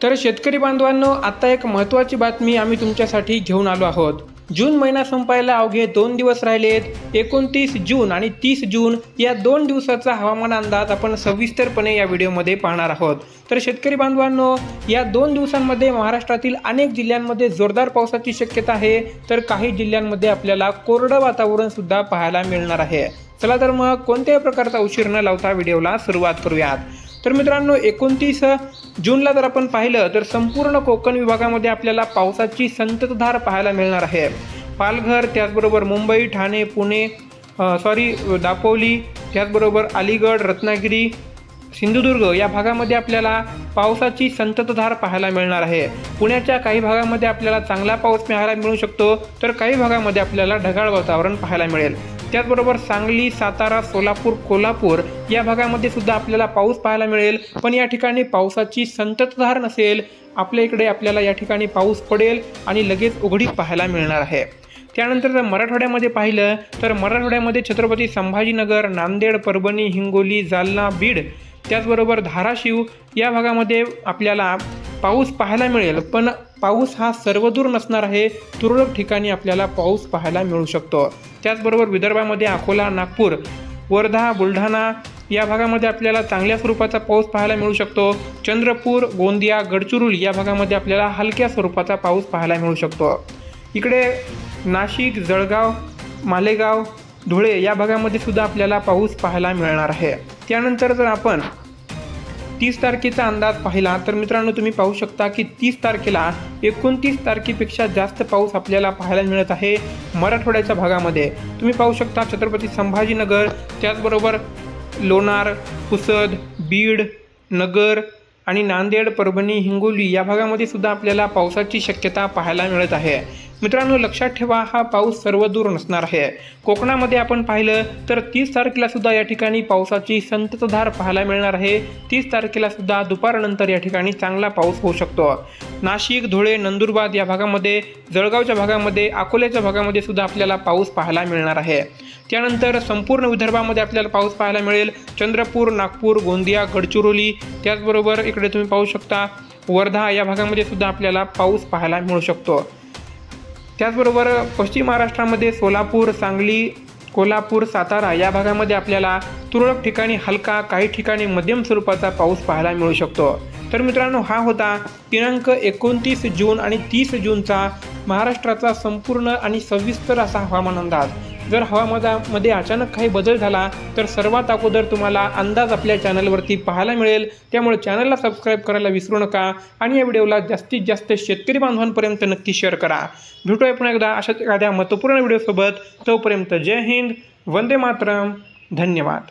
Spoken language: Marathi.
तर शेतकरी बांधवांनो, आता एक महत्त्वाची बातमी आम्ही तुमच्यासाठी घेऊन आलो आहोत। जून महिना संपायला अवघे 2 दिवस राहिलेत। 29 जून आणि 30 जून या 2 दिवसाचा हवामान अंदाज आपण सविस्तरपणे या व्हिडिओमध्ये पाहणार आहोत। तर शेतकरी बांधवांनो, या 2 दिवसांमध्ये महाराष्ट्रातील अनेक जिल्ह्यांमध्ये जोरदार पावसाची शक्यता आहे, तर काही जिल्ह्यांमध्ये आपल्याला कोरडं वातावरण सुद्धा पाहायला मिळणार आहे। चला तर मग कोणत्याही प्रकारचा उशीर न लावता व्हिडिओला सुरुवात करूयात। तर मित्रांनो, 29 जूनला जर आपण पाहिलं तर संपूर्ण कोकण विभागामध्ये आपल्याला पावसाची संततधार पाहायला मिळणार आहे। पालघर, त्याचबरोबर मुंबई, ठाणे, पुणे, दापोली, त्याचबरोबर अलीगड, रत्नागिरी, सिंधुदुर्ग या भागामध्ये आपल्याला पावसाची संततधार पाहायला मिळणार आहे। पुण्याच्या काही भागामध्ये आपल्याला चांगला पाऊस पाहायला मिळू शकतो, तर काही भागामध्ये आपल्याला ढगाळ वातावरण पाहायला मिळेल। त्याचबरोबर सांगली, सातारा, सोलापूर, कोल्हापूर या भागामध्ये सुद्धा आपल्याला पाऊस पाहायला मिळेल, पण या ठिकाणी पावसाची संततधार नसेल। आपल्या इकडे आपल्याला या ठिकाणी पाऊस पडेल आणि लगेच उघडीप पाहायला मिळणार आहे। त्यानंतर जर मराठवाड्यामध्ये पाहिलं तर मराठवाड्यामध्ये छत्रपती संभाजीनगर, नांदेड, परभणी, हिंगोली, जालना, बीड, त्याचबरोबर धाराशिव या भागामध्ये आपल्याला पाऊस पाहायला मिळेल, पण पाऊस हा सर्वदूर नसणार आहे। तुरळक ठिकाणी आपल्याला पाऊस पाहायला मिळू शकतो। त्याचबरोबर विदर्भामध्ये अकोला, नागपूर, वर्धा, बुलढाणा या भागामध्ये आपल्याला चांगल्या स्वरूपाचा पाऊस पाहायला मिळू शकतो। चंद्रपूर, गोंदिया, गडचिरोली या भागामध्ये आपल्याला हलक्या स्वरूपाचा पाऊस पाहायला मिळू शकतो। इकडे नाशिक, जळगाव, मालेगाव, धुळे या भागामध्ये सुद्धा आपल्याला पाऊस पाहायला मिळणार आहे। त्यानंतर जर आपण 30 तारखेचा अंदाज पाहिला तर मित्रांनो, तुम्ही पाहू शकता की 30 तारखेला 29 तारखेपेक्षा जास्त पाऊस आपल्याला पाहायला मिळत आहे मराठवाड्याच्या भागामध्ये। तुम्ही पाहू शकता छत्रपती संभाजीनगर, त्याचबरोबर लोणार, पुसद, बीड, नगर आणि नांदेड, परभणी, हिंगोली या भागामध्ये सुद्धा आपल्याला पावसाची शक्यता पाहायला मिळत आहे। मित्रांनो, लक्षात ठेवा, हा पाऊस सर्वदूर नसणार आहे। कोकणामध्ये आपण पाहिलं तर 30 तारखेला सुद्धा या ठिकाणी पावसाची संततधार पाहायला मिळणार आहे। 30 तारखेला सुद्धा दुपारनंतर या ठिकाणी चांगला पाऊस होऊ शकतो। नाशिक, धुळे, नंदुरबार या भागामध्ये, जळगावच्या भागामध्ये, अकोल्याच्या भागामध्ये सुद्धा आपल्याला पाऊस पाहायला मिळणार आहे। त्यानंतर संपूर्ण विदर्भामध्ये आपल्याला पाऊस पाहायला मिळेल। चंद्रपूर, नागपूर, गोंदिया, गडचिरोली, त्याचबरोबर इकडे तुम्ही पाहू शकता वर्धा या भागामध्ये सुद्धा आपल्याला पाऊस पाहायला मिळू शकतो। त्याचबरोबर पश्चिम महाराष्ट्रामध्ये सोलापूर, सांगली, कोल्हापूर, सातारा या भागामध्ये आपल्याला तुरळक ठिकाणी हलका, काही ठिकाणी मध्यम स्वरूपाचा पाऊस पाहायला मिळू शकतो। तर मित्रांनो, हा होता दिनांक 29 जून आणि 30 जूनचा महाराष्ट्राचा संपूर्ण आणि सविस्तर असा हवामान अंदाज। जर हवामानामध्ये अचानक काही बदल झाला तर सर्वात अगोदर तुम्हाला अंदाज आपल्या चॅनलवरती पाहायला मिळेल। त्यामुळे चॅनलला सबस्क्राईब करायला विसरू नका आणि या व्हिडिओला जास्तीत जास्त शेतकरी बांधवांपर्यंत नक्की शेअर करा। भेटूया पुन्हा एकदा अशाच एखाद्या महत्त्वपूर्ण व्हिडिओसोबत। तोपर्यंत जय हिंद, वंदे मातरम, धन्यवाद।